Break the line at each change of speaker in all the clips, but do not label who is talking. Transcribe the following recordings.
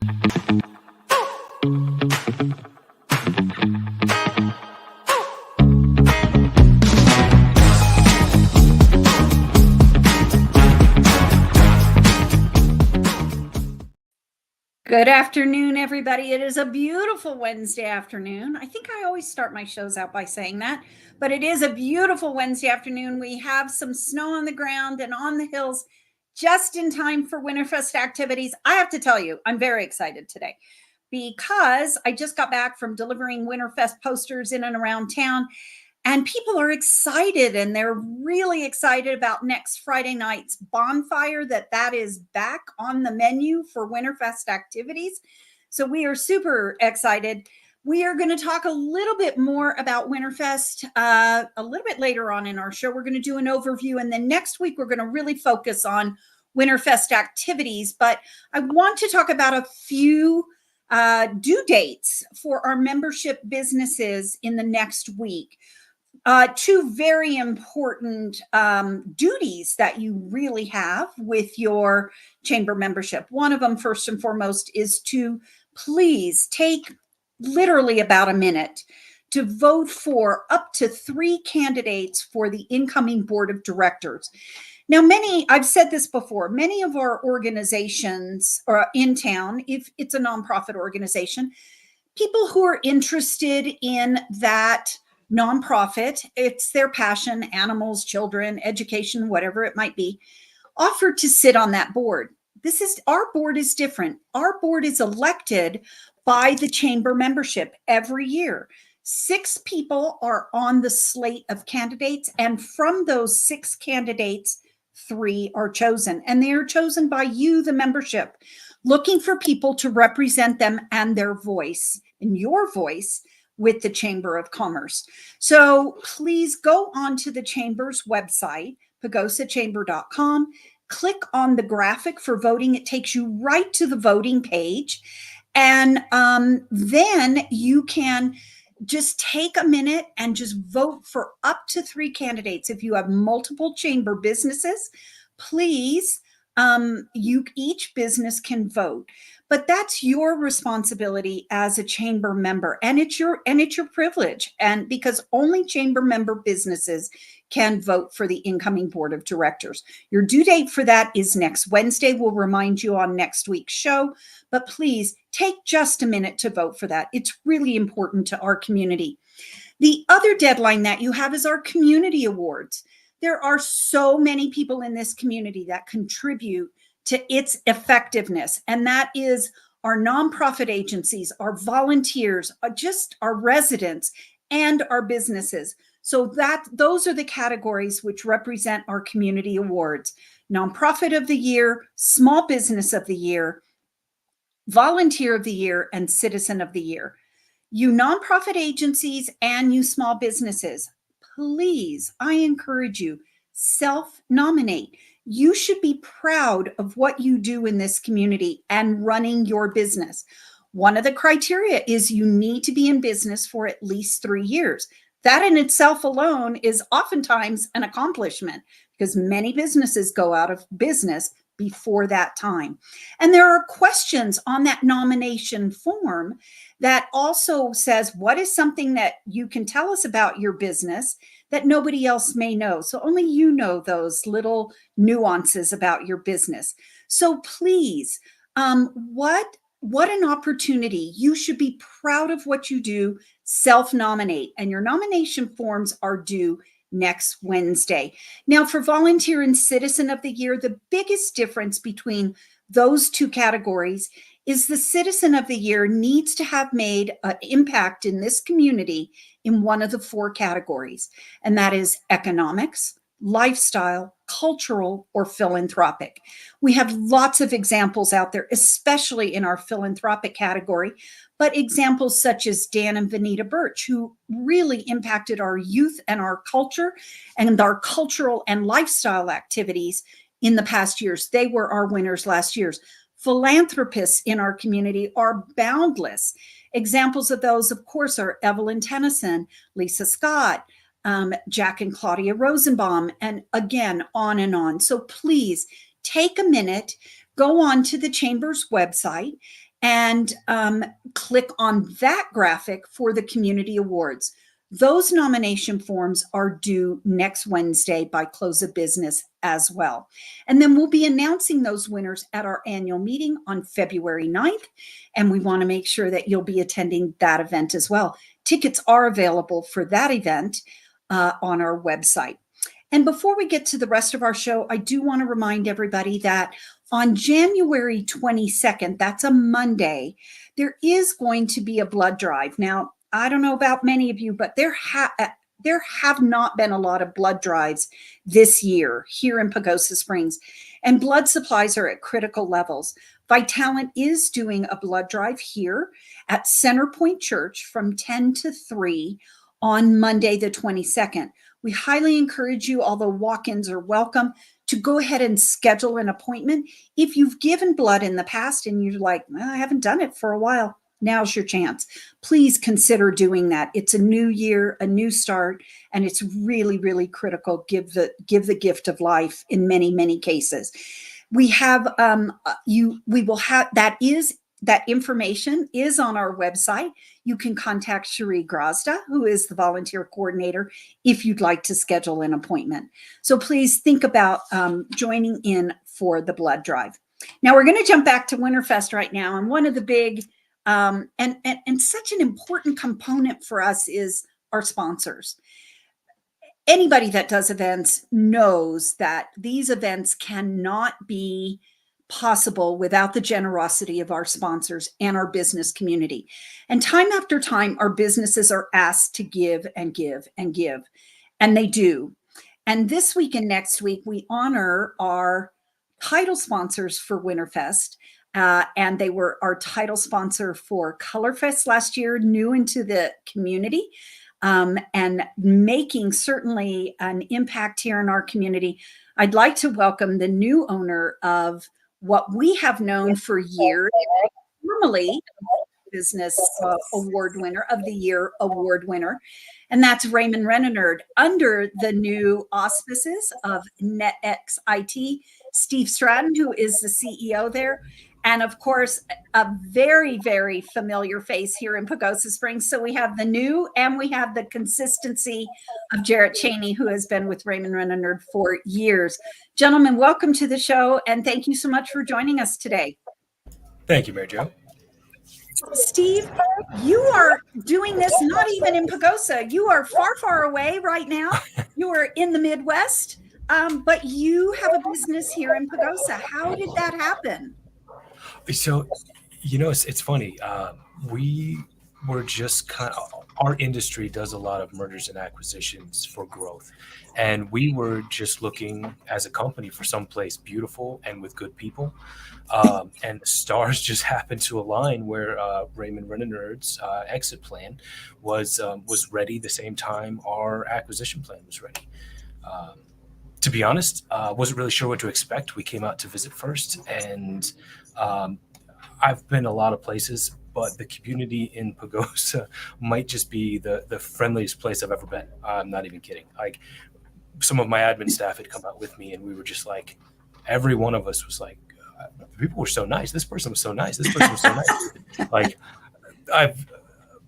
Good afternoon, everybody. It is a beautiful Wednesday afternoon. I think I always start my shows out by saying that, but it is a beautiful Wednesday afternoon. We have some snow on the ground and on the hills just in time for Winterfest activities. I have to tell you, I'm very excited today because I just got back from delivering Winterfest posters in and around town. And people are excited, and they're really excited about next Friday night's bonfire, that is back on the menu for Winterfest activities. So we are super excited. We are going to talk a little bit more about Winterfest a little bit later on in our show. We're going to do an overview, and then next week we're going to really focus on Winterfest activities. But I want to talk about a few due dates for our membership businesses in the next week. Two very important duties that you really have with your chamber membership. One of them, first and foremost, is to please take literally about a minute to vote for up to 3 candidates for the incoming board of directors. Now, I've said this before, many of our organizations in town, if it's a nonprofit organization, people who are interested in that nonprofit, it's their passion, animals, children, education, whatever it might be, offered to sit on that board. Our board is different. Our board is elected by the chamber membership every year. 6 people are on the slate of candidates, and from those 6 candidates, 3 are chosen, and they are chosen by you, the membership, looking for people to represent them and their voice, and your voice, with the Chamber of Commerce. So please go onto the Chamber's website, pagosachamber.com, click on the graphic for voting. It takes you right to the voting page. And then you can just take a minute and just vote for up to 3 candidates. If you have multiple chamber businesses, please, each business can vote. But that's your responsibility as a chamber member, and it's your privilege. And because only chamber member businesses can vote for the incoming board of directors. Your due date for that is next Wednesday. We'll remind you on next week's show, but please take just a minute to vote for that. It's really important to our community. The other deadline that you have is our community awards. There are so many people in this community that contribute to its effectiveness. And that is our nonprofit agencies, our volunteers, just our residents, and our businesses. So those are the categories which represent our community awards: Nonprofit of the Year, Small Business of the Year, Volunteer of the Year, and Citizen of the Year. You nonprofit agencies and you small businesses, please, I encourage you, self-nominate. You should be proud of what you do in this community and running your business. One of the criteria is you need to be in business for at least 3 years. That in itself alone is oftentimes an accomplishment, because many businesses go out of business before that time. And there are questions on that nomination form that also says, what is something that you can tell us about your business that nobody else may know? So only you know those little nuances about your business. So please, what an opportunity. You should be proud of what you do. Self-nominate, and your nomination forms are due next Wednesday. Now, for Volunteer and Citizen of the Year, the biggest difference between those 2 categories is the Citizen of the Year needs to have made an impact in this community in one of the 4 categories, and that is economics, lifestyle, cultural, or philanthropic. We have lots of examples out there, especially in our philanthropic category, but examples such as Dan and Vanita Birch, who really impacted our youth and our culture and our cultural and lifestyle activities in the past years. They were our winners last year. Philanthropists in our community are boundless. Examples of those, of course, are Evelyn Tennyson, Lisa Scott, Jack and Claudia Rosenbaum, and again, on and on. So please take a minute, go on to the Chamber's website, and click on that graphic for the community awards. Those nomination forms are due next Wednesday by close of business as well. And then we'll be announcing those winners at our annual meeting on February 9th. And we want to make sure that you'll be attending that event as well. Tickets are available for that event on our website. And before we get to the rest of our show, I do want to remind everybody that on January 22nd, that's a Monday, there is going to be a blood drive. Now, I don't know about many of you, but there have not been a lot of blood drives this year here in Pagosa Springs, and blood supplies are at critical levels. Vitalent is doing a blood drive here at Center Point Church from 10 to 3 on Monday, the 22nd. We highly encourage you, although walk-ins are welcome, to go ahead and schedule an appointment. If you've given blood in the past and you're like, well, I haven't done it for a while, now's your chance. Please consider doing that. It's a new year, a new start, and it's really, really critical. Give the gift of life in many, many cases. We have that information is on our website. You can contact Cherie Grozda, who is the volunteer coordinator, if you'd like to schedule an appointment. So please think about joining in for the blood drive. Now we're going to jump back to Winterfest right now, and one of the big and such an important component for us is our sponsors. Anybody that does events knows that these events cannot be possible without the generosity of our sponsors and our business community. And time after time, our businesses are asked to give and give and give, and they do. And this week and next week, we honor our title sponsors for Winterfest. And they were our title sponsor for Colorfest last year, new into the community, and making certainly an impact here in our community. I'd like to welcome the new owner of what we have known for years, normally Business Award winner of the Year award winner, and that's Raymond Rent-a-Nerd, under the new auspices of NetX IT, Steve Stratton, who is the CEO there. And of course, a very, very familiar face here in Pagosa Springs. So we have the new and we have the consistency of Jarrett Chaney, who has been with Raymond Rent-a-Nerd for years. Gentlemen, welcome to the show, and thank you so much for joining us today.
Thank you, Mary Jo.
Steve, you are doing this not even in Pagosa. You are far, far away right now. You are in the Midwest, but you have a business here in Pagosa. How did that happen?
So, it's funny. We were just our industry does a lot of mergers and acquisitions for growth. And we were just looking as a company for someplace beautiful and with good people. And the stars just happened to align where Raymond Rent-a-Nerd's exit plan was ready the same time our acquisition plan was ready. To be honest, wasn't really sure what to expect. We came out to visit first, and I've been a lot of places, but the community in Pagosa might just be the friendliest place I've ever been. I'm not even kidding. Like, some of my admin staff had come out with me, and we were just like, every one of us was like, people were so nice. This person was so nice. This person was so nice. Like,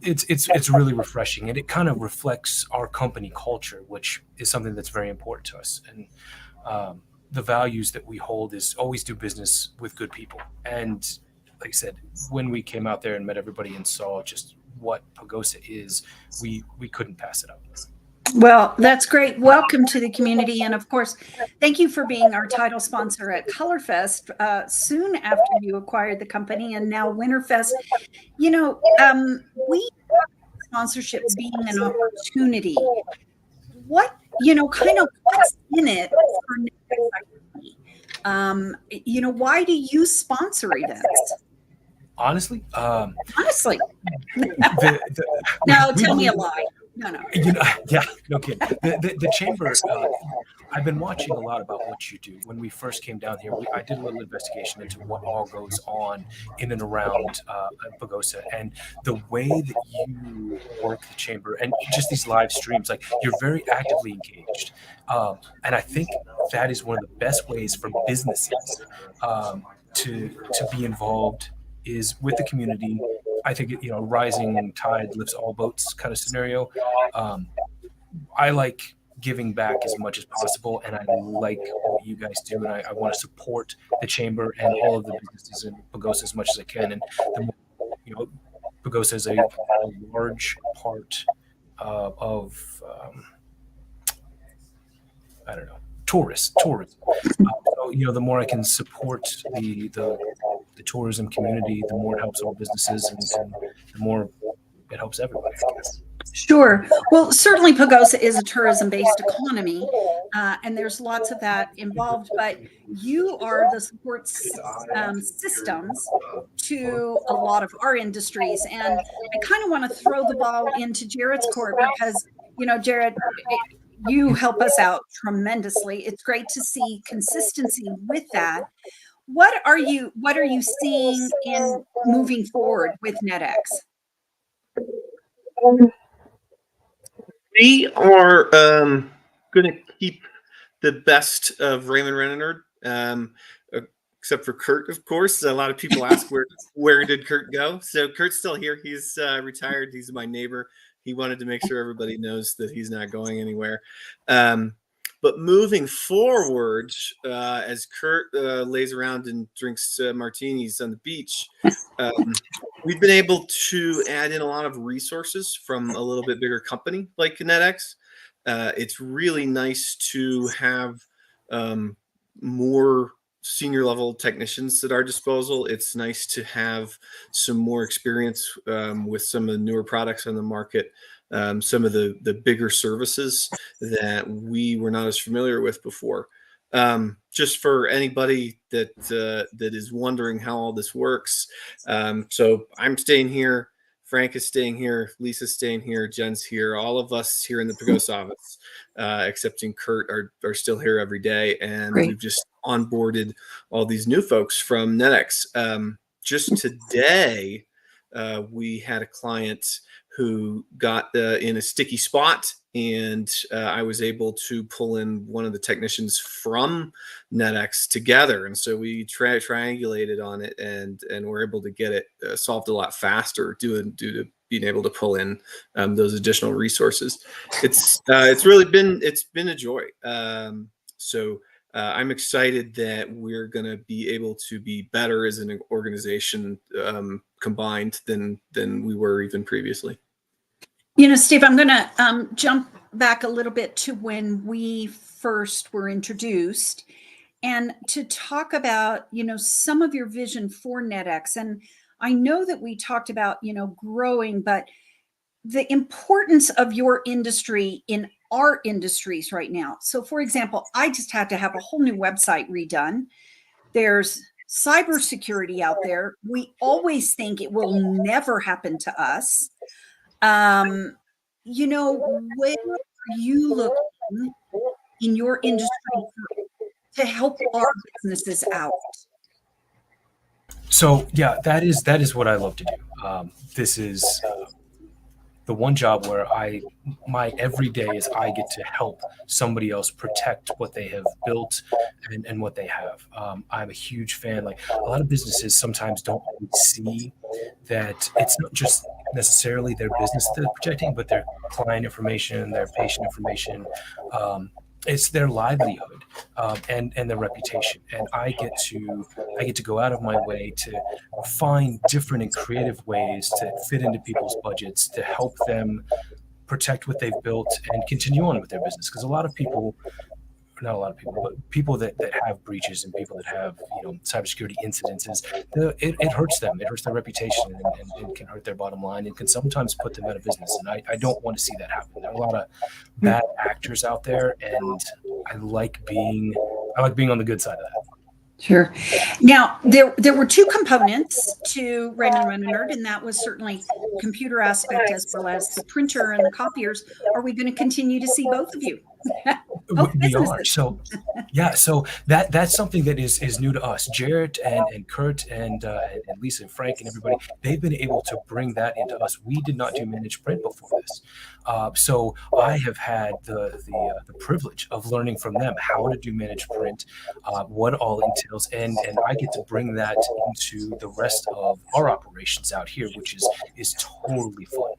it's really refreshing, and it kind of reflects our company culture, which is something that's very important to us. And the values that we hold is always do business with good people. And like I said, when we came out there and met everybody and saw just what Pagosa is, we couldn't pass it up.
Well, that's great. Welcome to the community. And of course, thank you for being our title sponsor at Colorfest soon after you acquired the company, and now Winterfest. We sponsorship being an opportunity. What, kind of what's in it for why do you sponsor events?
Honestly?
No, tell me a lie. No.
Yeah, no kidding. The chamber, I've been watching a lot about what you do. When we first came down here, I did a little investigation into what all goes on in and around Pagosa, and the way that you work the chamber and just these live streams, like, you're very actively engaged. And I think that is one of the best ways for businesses to be involved is with the community. I think, rising tide lifts all boats kind of scenario. I like giving back as much as possible, and I like what you guys do, and I want to support the chamber and all of the businesses in Pagosa as much as I can. And the more, Pagosa is a large part of I don't know, tourism. So, the more I can support the tourism community, the more it helps all businesses, and the more it helps everybody, I guess.
Sure. Well, certainly Pagosa is a tourism-based economy, and there's lots of that involved, but you are the support systems to a lot of our industries. And I kind of want to throw the ball into Jarrett's court because, Jarrett, you help us out tremendously. It's great to see consistency with that. What are you seeing in moving forward with NetX?
We are going to keep the best of Raymond Rent-a-Nerd, except for Kurt, of course. A lot of people ask where did Kurt go? So Kurt's still here. He's retired. He's my neighbor. He wanted to make sure everybody knows that he's not going anywhere. But moving forward, as Kurt lays around and drinks martinis on the beach, we've been able to add in a lot of resources from a little bit bigger company like NetX. It's really nice to have more senior level technicians at our disposal. It's nice to have some more experience with some of the newer products on the market. Some of the bigger services that we were not as familiar with before. Just for anybody that is wondering how all this works. So I'm staying here. Frank is staying here. Lisa's staying here. Jen's here. All of us here in the Pagosa office, excepting Kurt, are still here every day. And
Great.
We've just onboarded all these new folks from NetX. Just today, we had a client who got in a sticky spot, and I was able to pull in one of the technicians from NetX together, and so we triangulated on it, and we're able to get it solved a lot faster due to being able to pull in those additional resources. It's been a joy. So I'm excited that we're going to be able to be better as an organization combined than we were even previously.
Steve, I'm going to jump back a little bit to when we first were introduced and to talk about, some of your vision for NetX. And I know that we talked about, growing, but the importance of your industry in our industries right now. So, for example, I just had to have a whole new website redone. There's cybersecurity out there. We always think it will never happen to us. Where are you looking in your industry to help our businesses out?
So yeah, that is what I love to do. This is the one job where my every day is I get to help somebody else protect what they have built and what they have. I'm a huge fan. Like, a lot of businesses sometimes don't always see that it's not just necessarily their business that they're protecting, but their client information, their patient information. It's their livelihood and their reputation. And I get to go out of my way to find different and creative ways to fit into people's budgets to help them protect what they've built and continue on with their business. Because not a lot of people, but people that have breaches and people that have cybersecurity incidences, it hurts them. It hurts their reputation and can hurt their bottom line and can sometimes put them out of business. And I don't want to see that happen. There are a lot of bad actors out there, and I like being on the good side of that.
Sure. Now, there were two components to Raymond Rent-a-Nerd, and that was certainly computer aspect as well as the printer and the copiers. Are we going to continue to see both of you? Oh,
We are.
businesses.
So yeah, so that's something that is new to us. Jarrett and Kurt and Lisa and Frank and everybody, they've been able to bring that into us. We did not do managed print before this. So I have had the privilege of learning from them how to do managed print, what all entails, and I get to bring that into the rest of our operations out here, which is totally fun.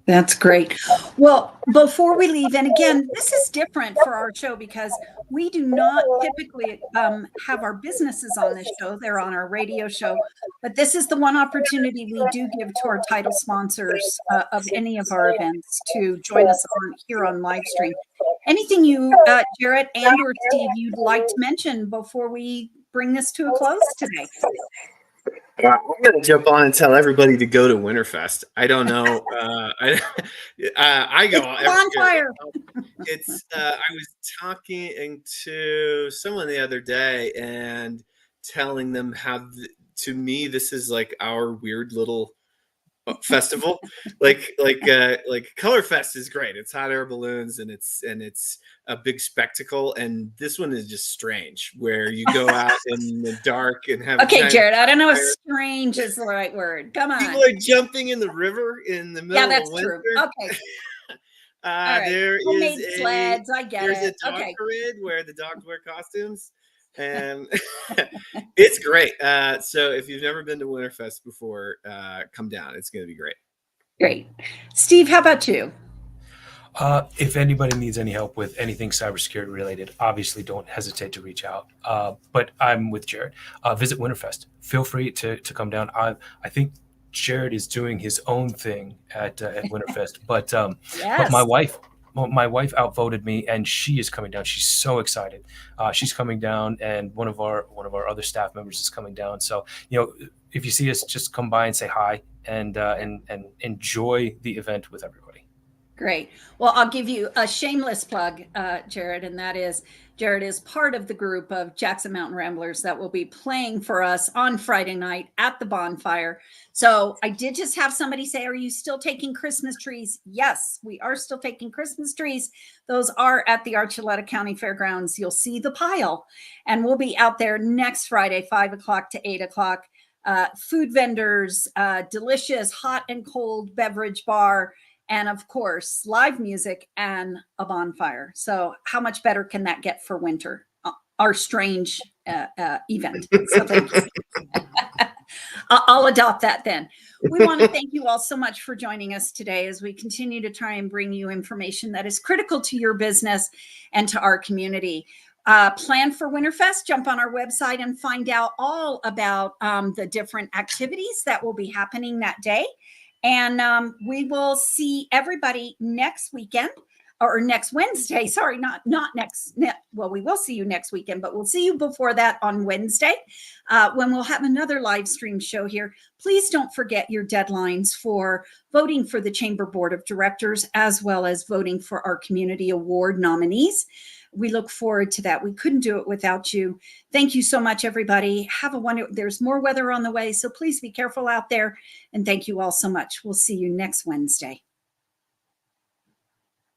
That's great. Well, before we leave, and again, this is different for our show because we do not typically have our businesses on this show. They're on our radio show, but this is the one opportunity we do give to our title sponsors of any of our events to join us here on live stream. Anything you, Jarrett and or Steve, you'd like to mention before we bring this to a close today?
I'm going to jump on and tell everybody to go to Winterfest. I don't know. I go every year. I was talking to someone the other day and telling them how, to me, this is like our weird little festival. like Color Fest is great. It's hot air balloons and it's a big spectacle, and this one is just strange where you go out in the dark and have
okay, Jarrett, I don't know if strange is the right word. Come on.
People are jumping in the river in the middle of winter.
True. Okay. Right.
There
made sleds. I get
there's
it.
a dog parade where the dogs wear costumes, and it's great. So if you've never been to Winterfest before, come down. It's going to be great.
Great. Steve, how about you?
If anybody needs any help with anything cybersecurity related, obviously don't hesitate to reach out. But I'm with Jarrett. Visit Winterfest. Feel free to come down. I think Jarrett is doing his own thing at Winterfest, but
yes.
But my wife outvoted me, and she is coming down. She's so excited. She's coming down, and one of our other staff members is coming down. So if you see us, just come by and say hi, and enjoy the event with everybody.
Great. Well, I'll give you a shameless plug, Jarrett, and that is Jarrett is part of the group of Jackson Mountain Ramblers that will be playing for us on Friday night at the bonfire. So I did just have somebody say, are you still taking Christmas trees? Yes, we are still taking Christmas trees. Those are at the Archuleta County Fairgrounds. You'll see the pile, and we'll be out there next Friday, 5 o'clock to 8 o'clock. Food vendors, delicious hot and cold beverage bar, and of course, live music and a bonfire. So how much better can that get for winter? Our strange event. So thank you. I'll adopt that then. We want to thank you all so much for joining us today as we continue to try and bring you information that is critical to your business and to our community. Plan for Winterfest, jump on our website and find out all about the different activities that will be happening that day. And we will see everybody next weekend or next Wednesday. Sorry, not next. Well, we will see you next weekend, but we'll see you before that on Wednesday when we'll have another live stream show here. Please don't forget your deadlines for voting for the Chamber Board of Directors, as well as voting for our Community Award nominees. We look forward to that. We couldn't do it without you. Thank you so much, everybody. Have a wonderful, there's more weather on the way, so please be careful out there. And thank you all so much. We'll see you next Wednesday.